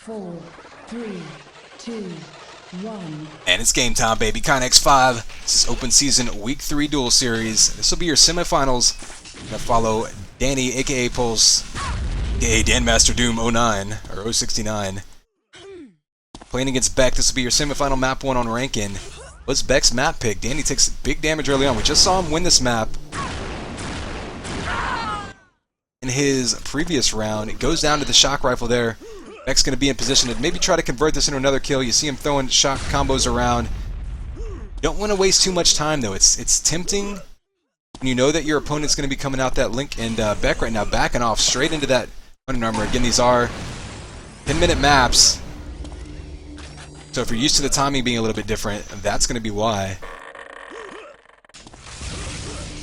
4, 3, 2, 1. And it's game time, baby. Kinex 5. This is open season week 3 duel series. This will be your semifinals that follow Danny, aka Pulse, aka Dan Master Doom 09 or 069. Playing against Beck. This will be your semifinal map 1 on Rankin. What's Beck's map pick? Danny takes big damage early on. We just saw him win this map in his previous round. It goes down to the shock rifle there. Beck's going to be in position to maybe try to convert this into another kill. You see him throwing shock combos around. You don't want to waste too much time, though. It's tempting when you know that your opponent's going to be coming out that Link, and Beck right now backing off straight into that Running Armor. Again, these are 10-minute maps, so if you're used to the timing being a little bit different, that's going to be why.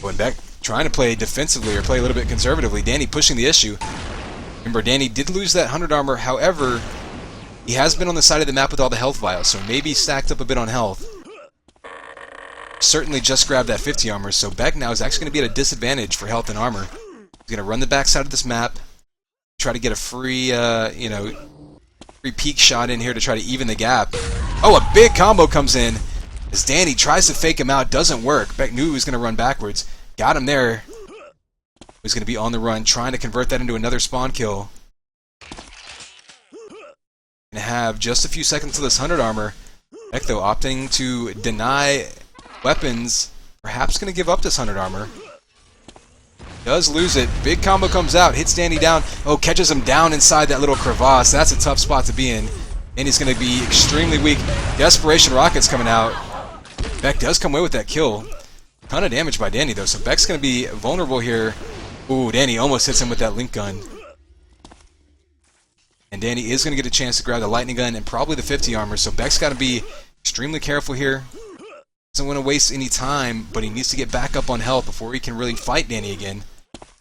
Going Beck trying to play defensively or play a little bit conservatively. Danny pushing the issue. Remember, Danny did lose that 100 armor, however, he has been on the side of the map with all the health vials, so maybe stacked up a bit on health. Certainly just grabbed that 50 armor, so Beck now is actually going to be at a disadvantage for health and armor. He's going to run the backside of this map, try to get a free, free peek shot in here to try to even the gap. Oh, a big combo comes in as Danny tries to fake him out, doesn't work. Beck knew he was going to run backwards, got him there. He's going to be on the run, trying to convert that into another spawn kill. And have just a few seconds to this 100 armor. Beck, though, opting to deny weapons. Perhaps going to give up this 100 armor. Does lose it. Big combo comes out, hits Danny down. Oh, catches him down inside that little crevasse. That's a tough spot to be in. And he's going to be extremely weak. Desperation rockets coming out. Beck does come away with that kill. Ton of damage by Danny, though, so Beck's going to be vulnerable here. Ooh, Danny almost hits him with that Link gun. And Danny is going to get a chance to grab the lightning gun and probably the 50 armor, so Beck's got to be extremely careful here. Doesn't want to waste any time, but he needs to get back up on health before he can really fight Danny again.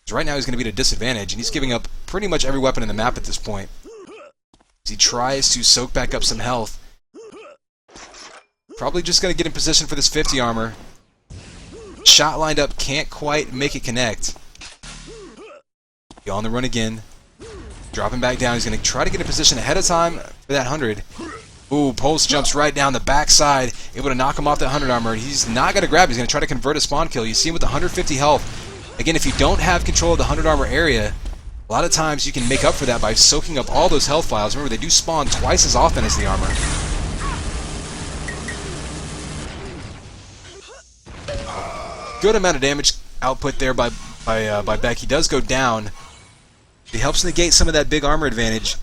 So right now he's going to be at a disadvantage, and he's giving up pretty much every weapon in the map at this point. As he tries to soak back up some health. Probably just going to get in position for this 50 armor. Shot lined up, can't quite make it connect. On the run again. Dropping back down. He's going to try to get in position ahead of time for that 100. Ooh, Pulse jumps right down the backside, able to knock him off that 100 armor. He's not going to grab. He's going to try to convert a spawn kill. You see him with 150 health. Again, if you don't have control of the 100 armor area, a lot of times you can make up for that by soaking up all those health files. Remember, they do spawn twice as often as the armor. Good amount of damage output there by Beck. He does go down. He helps negate some of that big armor advantage.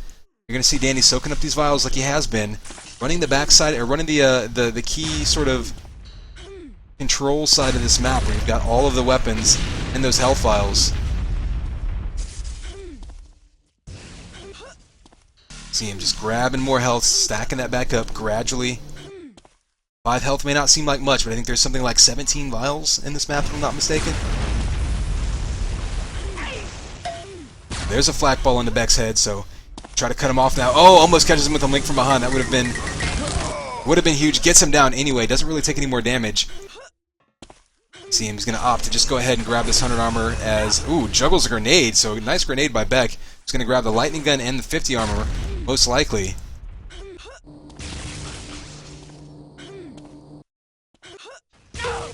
You're going to see Danny soaking up these vials like he has been, running the backside, or running the key sort of control side of this map, where you've got all of the weapons and those health vials. See him just grabbing more health, stacking that back up gradually. 5 health may not seem like much, but I think there's something like 17 vials in this map, if I'm not mistaken. There's a flak ball on the Beck's head, so try to cut him off now. Oh, almost catches him with a Link from behind. That would have been huge. Gets him down anyway. Doesn't really take any more damage. See him. He's going to opt to just go ahead and grab this 100 armor as... Ooh, juggles a grenade. So nice grenade by Beck. He's going to grab the lightning gun and the 50 armor, most likely.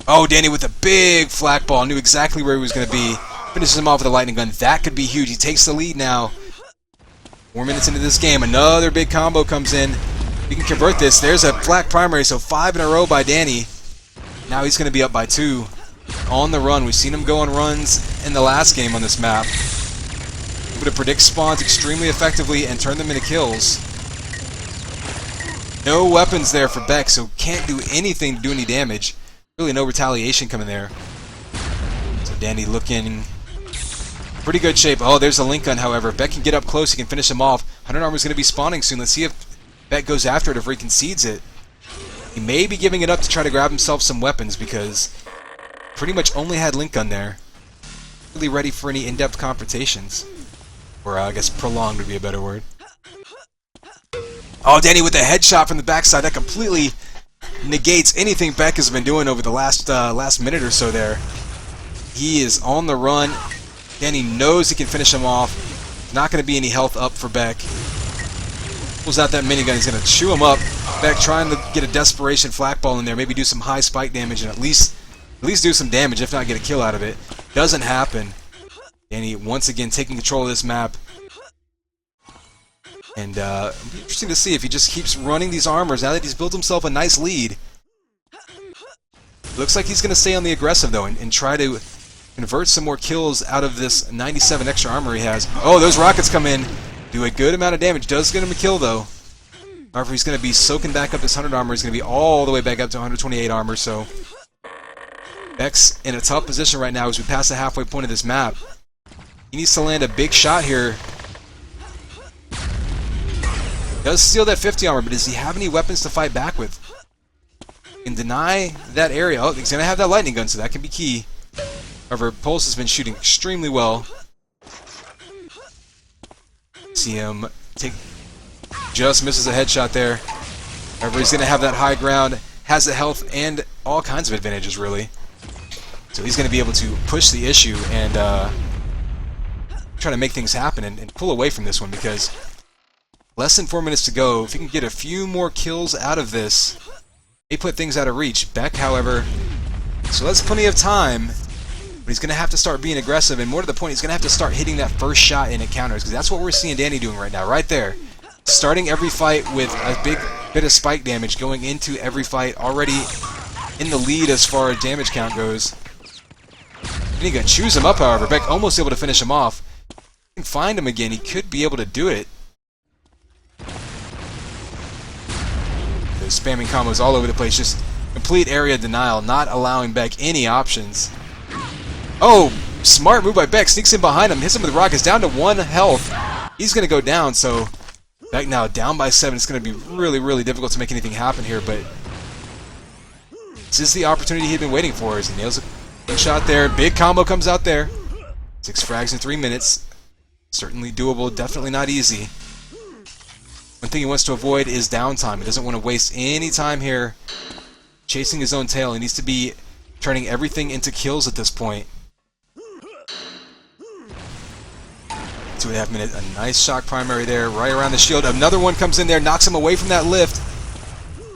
Oh, Danny with a big flak ball. Knew exactly where he was going to be. Finishes him off with a lightning gun. That could be huge. He takes the lead now. 4 minutes into this game. Another big combo comes in. He can convert this. There's a flak primary, so 5 in a row by Danny. Now he's going to be up by 2. On the run. We've seen him go on runs in the last game on this map. Able to predict spawns extremely effectively and turn them into kills. No weapons there for Beck, so can't do anything to do any damage. Really no retaliation coming there. So Danny looking pretty good shape. Oh, there's a Link gun, however. Beck can get up close. He can finish him off. 100 armor is going to be spawning soon. Let's see if Beck goes after it, if he concedes it. He may be giving it up to try to grab himself some weapons, because pretty much only had Link gun there. Really ready for any in-depth confrontations. Or I guess prolonged would be a better word. Oh, Danny with a headshot from the backside. That completely negates anything Beck has been doing over the last minute or so there. He is on the run. Danny knows he can finish him off. Not going to be any health up for Beck. Pulls out that minigun. He's going to chew him up. Beck trying to get a desperation flak ball in there. Maybe do some high spike damage and at least do some damage, if not get a kill out of it. Doesn't happen. Danny once again taking control of this map. And it'll be interesting to see if he just keeps running these armors now that he's built himself a nice lead. Looks like he's going to stay on the aggressive, though, and try to convert some more kills out of this 97 extra armor he has. Oh, those rockets come in. Do a good amount of damage. Does get him a kill, though. However, he's going to be soaking back up this 100 armor. He's going to be all the way back up to 128 armor, so... Beck's in a tough position right now as we pass the halfway point of this map. He needs to land a big shot here. Does steal that 50 armor, but does he have any weapons to fight back with? He can deny that area. Oh, he's going to have that lightning gun, so that can be key. However, Pulse has been shooting extremely well. See him take... Just misses a headshot there. However, he's going to have that high ground, has the health, and all kinds of advantages, really. So he's going to be able to push the issue and try to make things happen and pull away from this one, because less than 4 minutes to go. If he can get a few more kills out of this, they put things out of reach. Beck, however, so that's plenty of time, but he's going to have to start being aggressive, and more to the point, he's going to have to start hitting that first shot in encounters, because that's what we're seeing Danny doing right now, right there. Starting every fight with a big bit of spike damage, going into every fight already in the lead as far as damage count goes. Minigun chews him up, however. Beck almost able to finish him off. If he can find him again, he could be able to do it. Those spamming combos all over the place, just complete area denial, not allowing Beck any options. Oh, smart move by Beck, sneaks in behind him, hits him with rockets, down to 1 health. He's going to go down, so Beck now down by 7. It's going to be really, really difficult to make anything happen here, but this is the opportunity he'd been waiting for as he nails a big shot there. Big combo comes out there. 6 frags in 3 minutes. Certainly doable, definitely not easy. One thing he wants to avoid is downtime. He doesn't want to waste any time here chasing his own tail. He needs to be turning everything into kills at this point. 2.5 minutes. A nice shock primary there, right around the shield. Another one comes in there, knocks him away from that lift.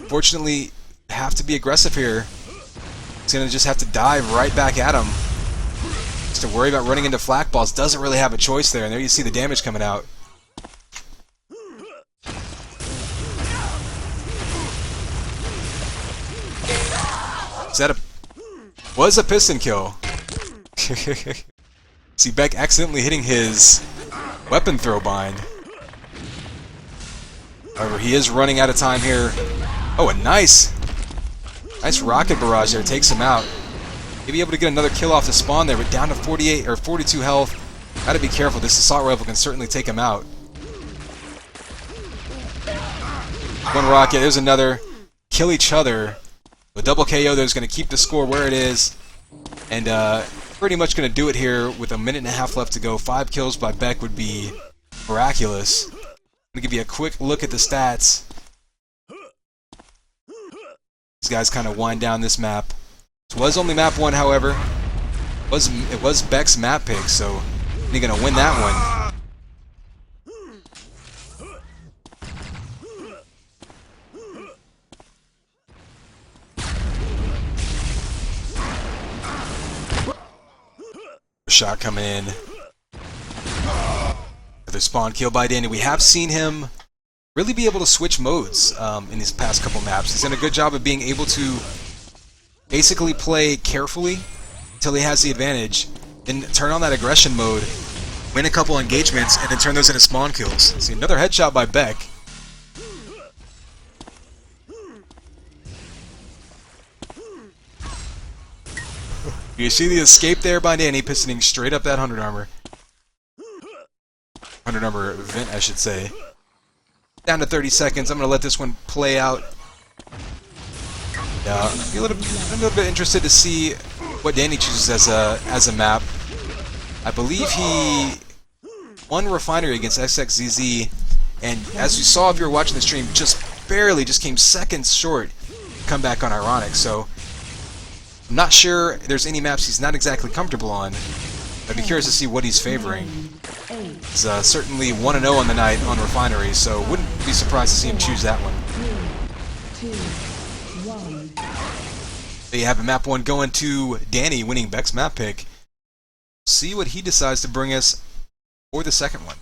Fortunately, have to be aggressive here. He's going to just have to dive right back at him. Just to worry about running into flak balls. Doesn't really have a choice there, and there you see the damage coming out. Is that a... Was a piston kill. See Beck accidentally hitting his weapon throw bind. However, he is running out of time here. Oh, a nice rocket barrage there, takes him out. Maybe able to get another kill off the spawn there, but down to 48 or 42 health. Gotta be careful. This assault rifle can certainly take him out. One rocket. There's another. Kill each other. The double KO there is going to keep the score where it is, and pretty much going to do it here with 1.5 minutes left to go. 5 kills by Beck would be miraculous. I'm going to give you a quick look at the stats. These guys kind of wind down this map. This was only map 1, however. It was Beck's map pick, so he's going to win that one. Shot coming in. Another spawn kill by Danny. We have seen him really be able to switch modes in these past couple maps. He's done a good job of being able to basically play carefully until he has the advantage, then turn on that aggression mode, win a couple engagements, and then turn those into spawn kills. See, another headshot by Beck. You see the escape there by Danny, pistoning straight up that 100 armor. 100 armor event, I should say. Down to 30 seconds. I'm going to let this one play out. Yeah, I'm a little bit interested to see what Danny chooses as a map. I believe he won Roughinery against XXZZ, and as you saw if you were watching the stream, just barely came seconds short to come back on Ironic. So I'm not sure there's any maps he's not exactly comfortable on. I'd be curious to see what he's favoring. He's certainly 1-0 on the night on Roughinery, so wouldn't be surprised to see him choose that one. 3, 2, 1. There you have it, map 1 going to Danny, winning Beck's map pick. See what he decides to bring us for the second one.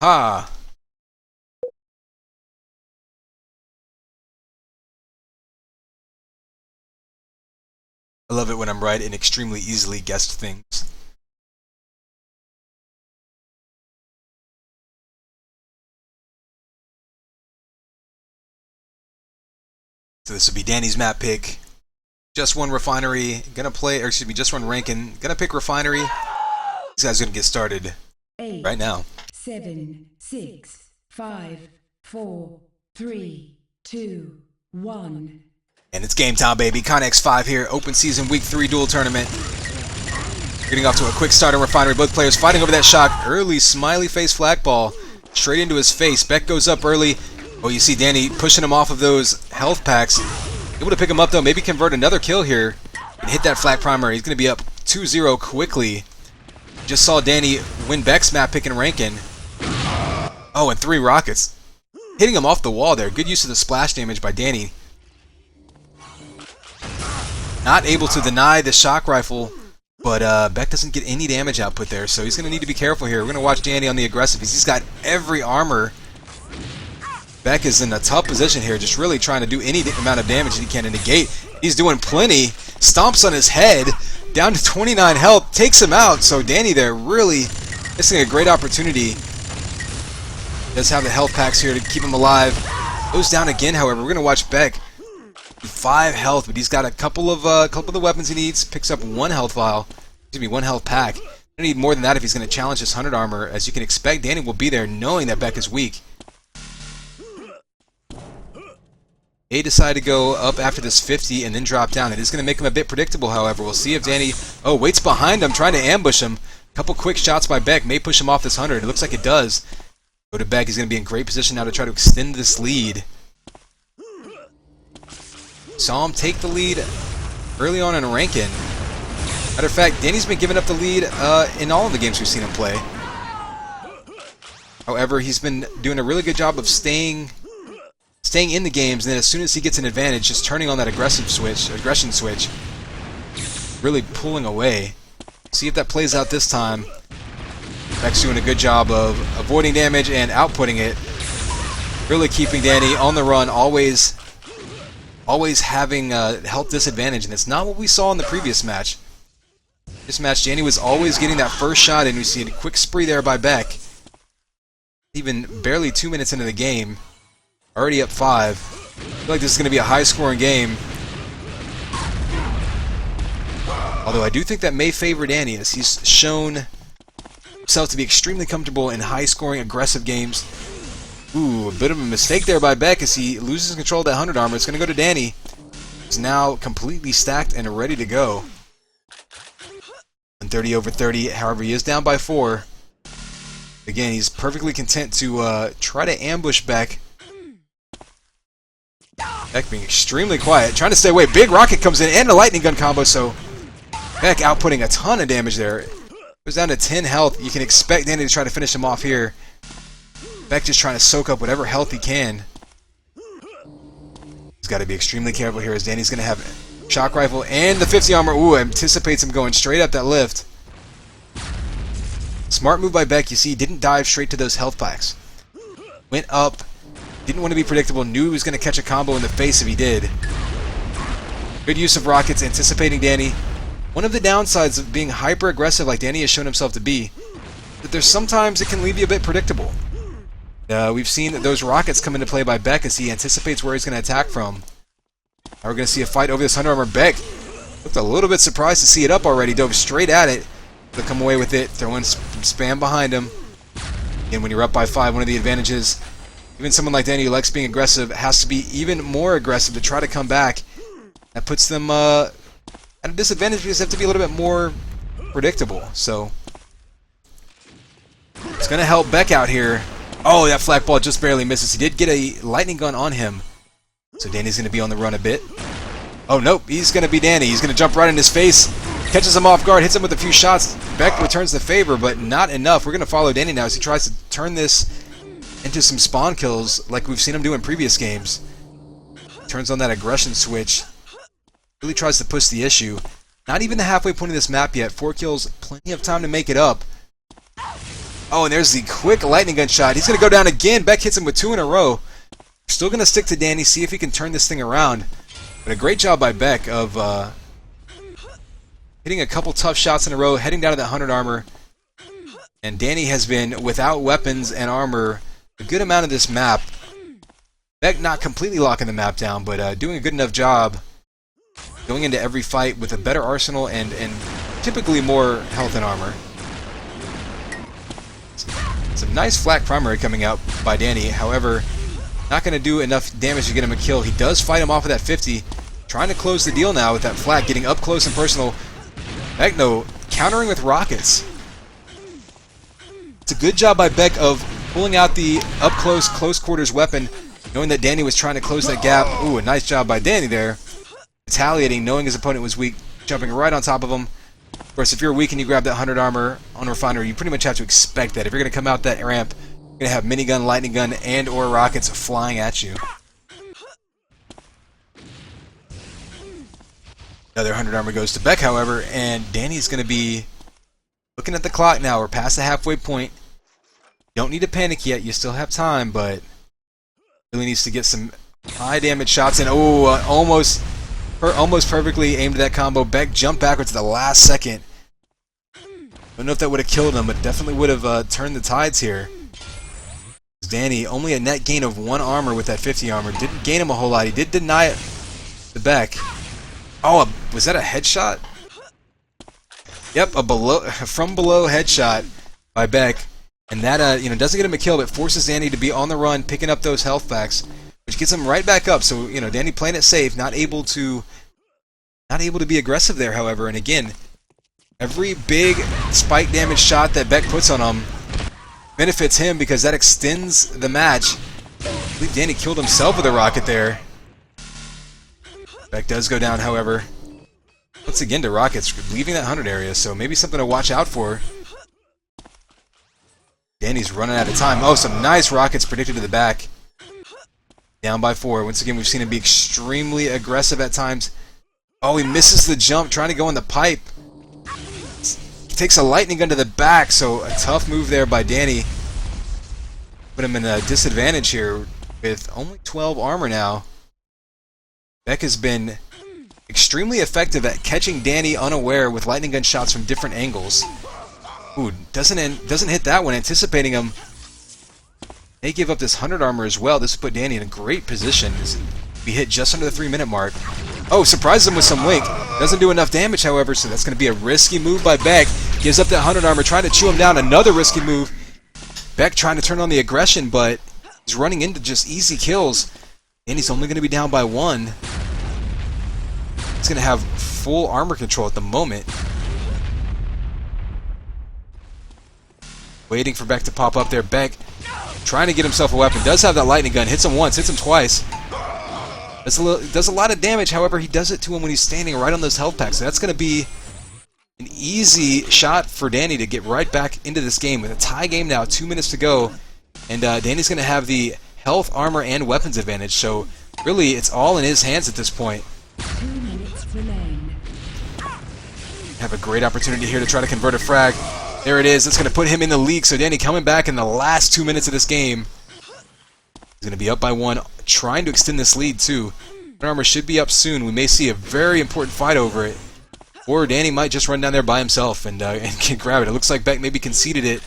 Ha! I love it when I'm right and extremely easily guessed things. So this will be Danny's map pick. Just one Roughinery, gonna play, or excuse me, just one Rankin. Gonna pick Roughinery. These guys are gonna get started 8, right now. 7, 6, 5, 4, 3, 2, 1. And it's game time, baby. Connex 5 here, open season week 3 duel tournament. Getting off to a quick start on Roughinery. Both players fighting over that shock. Early smiley face flak ball straight into his face. Beck goes up early. Oh, you see Danny pushing him off of those health packs. Able to pick him up though, maybe convert another kill here and hit that flak primary. He's going to be up 2-0 quickly. Just saw Danny win Beck's map pick and Rankin. Oh, and 3 rockets. Hitting him off the wall there. Good use of the splash damage by Danny. Not able to deny the shock rifle, but Beck doesn't get any damage output there, so he's going to need to be careful here. We're going to watch Danny on the aggressive. He's got every armor. Beck is in a tough position here, just really trying to do any amount of damage that he can to negate. He's doing plenty. Stomps on his head, down to 29 health, takes him out. So Danny there really missing a great opportunity. Does have the health packs here to keep him alive. Goes down again, however. We're going to watch Beck. 5 health, but he's got a couple of the weapons he needs. Picks up 1 health vial. Excuse me, 1 health pack. Gonna need more than that if he's going to challenge this 100 armor. As you can expect, Danny will be there knowing that Beck is weak. They decide to go up after this 50 and then drop down. It is going to make him a bit predictable, however. We'll see if Danny, waits behind him, trying to ambush him. A couple quick shots by Beck may push him off this 100. It looks like it does. Go to Beck. He's going to be in great position now to try to extend this lead. Saw him take the lead early on in Rankin. Matter of fact, Danny's been giving up the lead in all of the games we've seen him play. However, he's been doing a really good job of staying in the games, and then as soon as he gets an advantage, just turning on that aggression switch, really pulling away. See if that plays out this time. Beck's doing a good job of avoiding damage and outputting it. Really keeping Danny on the run, always having health disadvantage, and it's not what we saw in the previous match. This match, Danny was always getting that first shot, and we see a quick spree there by Beck. Even barely 2 minutes into the game. Already up 5. I feel like this is going to be a high-scoring game. Although I do think that may favor Danny, as he's shown himself to be extremely comfortable in high-scoring, aggressive games. Ooh, a bit of a mistake there by Beck as he loses control of that 100 armor. It's going to go to Danny. He's now completely stacked and ready to go. 30 over 30, however, he is down by 4. Again, he's perfectly content to try to ambush Beck. Beck being extremely quiet, trying to stay away. Big rocket comes in and a lightning gun combo, so Beck outputting a ton of damage there. Goes down to 10 health. You can expect Danny to try to finish him off here. Beck just trying to soak up whatever health he can. He's got to be extremely careful here as Danny's going to have shock rifle and the 50 armor. Ooh, anticipates him going straight up that lift. Smart move by Beck. You see, he didn't dive straight to those health packs. Went up. Didn't want to be predictable. Knew he was going to catch a combo in the face if he did. Good use of rockets, anticipating Danny. One of the downsides of being hyper-aggressive like Danny has shown himself to be, that there's sometimes it can leave you a bit predictable. We've seen those rockets come into play by Beck as he anticipates where he's going to attack from. Now we're going to see a fight over this Under Armour. Beck looked a little bit surprised to see it up already. Dove straight at it to come away with it. Throwing spam behind him. Again, when you're up by 5, one of the advantages, even someone like Danny who likes being aggressive, has to be even more aggressive to try to come back. That puts them at a disadvantage because they have to be a little bit more predictable. So it's going to help Beck out here. Oh, that flak ball just barely misses. He did get a lightning gun on him. So Danny's going to be on the run a bit. Oh, nope. He's going to be Danny. He's going to jump right in his face. Catches him off guard. Hits him with a few shots. Beck returns the favor, but not enough. We're going to follow Danny now as he tries to turn this into some spawn kills like we've seen him do in previous games. Turns on that aggression switch. Really tries to push the issue. Not even the halfway point of this map yet. 4 kills. Plenty of time to make it up. Oh, and there's the quick lightning gun shot. He's going to go down again. Beck hits him with 2 in a row. Still going to stick to Danny, see if he can turn this thing around. But a great job by Beck of hitting a couple tough shots in a row, heading down to that 100 armor. And Danny has been without weapons and armor a good amount of this map. Beck not completely locking the map down, but doing a good enough job going into every fight with a better arsenal and typically more health and armor. Some nice flak primary coming out by Danny. However, not going to do enough damage to get him a kill. He does fight him off of that 50. Trying to close the deal now with that flak, getting up close and personal. Beck, though, countering with rockets. It's a good job by Beck of pulling out the up-close, close-quarters weapon, knowing that Danny was trying to close that gap. Ooh, a nice job by Danny there. Retaliating, knowing his opponent was weak, jumping right on top of him. Of course, if you're weak and you grab that 100 armor on Refinery, you pretty much have to expect that. If you're going to come out that ramp, you're going to have minigun, lightning gun, and or rockets flying at you. Another 100 armor goes to Beck, however, and Danny's going to be looking at the clock now. We're past the halfway point. Don't need to panic yet. You still have time, but really needs to get some high damage shots in. Oh, almost perfectly aimed that combo. Beck jumped backwards at the last second. Don't know if that would have killed him, but definitely would have turned the tides here. Danny, only a net gain of 1 armor with that 50 armor. Didn't gain him a whole lot. He did deny it to Beck. Oh, was that a headshot? Yep, a from below headshot by Beck. And that doesn't get him a kill, but forces Danny to be on the run, picking up those health packs, which gets him right back up. So, Danny playing it safe, not able to be aggressive there, however. And again, every big spike damage shot that Beck puts on him benefits him because that extends the match. I believe Danny killed himself with a rocket there. Beck does go down, however. Once again to rockets, leaving that 100 area, so maybe something to watch out for. Danny's running out of time. Oh, some nice rockets predicted to the back. Down by 4. Once again, we've seen him be extremely aggressive at times. Oh, he misses the jump, trying to go in the pipe. He takes a lightning gun to the back, so a tough move there by Danny. Put him in a disadvantage here with only 12 armor now. Beck has been extremely effective at catching Danny unaware with lightning gun shots from different angles. Ooh, doesn't hit that one, anticipating him. They give up this 100 armor as well. This would put Danny in a great position. We hit just under the 3-minute mark. Oh, surprises him with some link. Doesn't do enough damage, however, so that's going to be a risky move by Beck. Gives up that 100 armor, trying to chew him down. Another risky move. Beck trying to turn on the aggression, but he's running into just easy kills. And he's only going to be down by 1. He's going to have full armor control at the moment. Waiting for Beck to pop up there. Beck trying to get himself a weapon. Does have that lightning gun. Hits him once. Hits him twice. Does a lot of damage. However, he does it to him when he's standing right on those health packs. So that's going to be an easy shot for Danny to get right back into this game. With a tie game now, 2 minutes to go. And Danny's going to have the health, armor, and weapons advantage. So really, it's all in his hands at this point. 2 minutes remain. Have a great opportunity here to try to convert a frag. There it is. It's going to put him in the lead. So Danny coming back in the last 2 minutes of this game. He's going to be up by 1, trying to extend this lead too. Armor should be up soon. We may see a very important fight over it. Or Danny might just run down there by himself and can grab it. It looks like Beck maybe conceded it.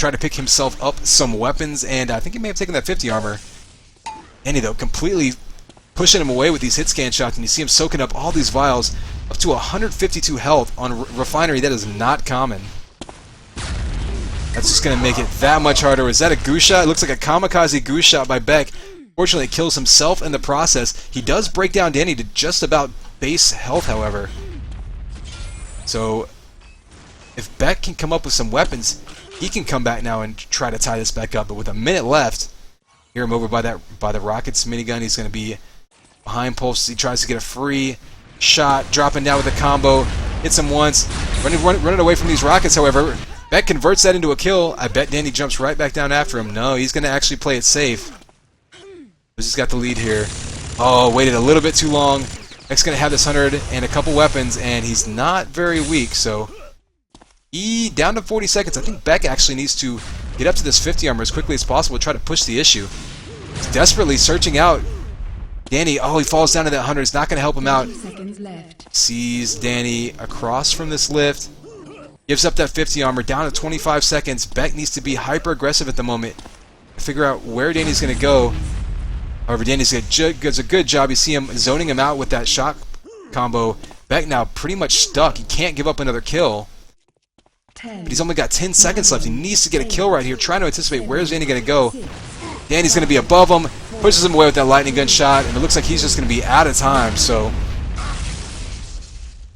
try to pick himself up some weapons, and I think he may have taken that 50 armor. Danny, though, completely pushing him away with these hit scan shots, and you see him soaking up all these vials, up to 152 health on Roughinery. That is not common. That's just going to make it that much harder. Is that a goose shot? It looks like a kamikaze goose shot by Beck. Fortunately, it kills himself in the process. He does break down Danny to just about base health, however. So, if Beck can come up with some weapons, he can come back now and try to tie this back up. But with a minute left, hear him over by the Rockets minigun. He's going to be behind Pulse. He tries to get a free shot, dropping down with a combo. Hits him once. Running away from these Rockets, however. Beck converts that into a kill. I bet Danny jumps right back down after him. No, he's going to actually play it safe. He's got the lead here. Oh, waited a little bit too long. Beck's going to have this 100 and a couple weapons, and he's not very weak, so down to 40 seconds. I think Beck actually needs to get up to this 50 armor as quickly as possible to try to push the issue. He's desperately searching out Danny. Oh, he falls down to that 100. It's not going to help him out. Sees Danny across from this lift. Gives up that 50 armor, down to 25 seconds. Beck needs to be hyper-aggressive at the moment to figure out where Danny's going to go. However, Danny's does a good job. You see him zoning him out with that shot combo. Beck now pretty much stuck. He can't give up another kill. But he's only got 10 seconds left. He needs to get a kill right here, trying to anticipate where's Danny going to go. Danny's going to be above him, pushes him away with that lightning gun shot, and it looks like he's just going to be out of time. So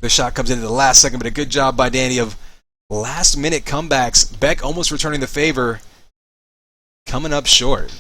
the shot comes in at the last second, but a good job by Danny of last-minute comebacks. Beck almost returning the favor, coming up short.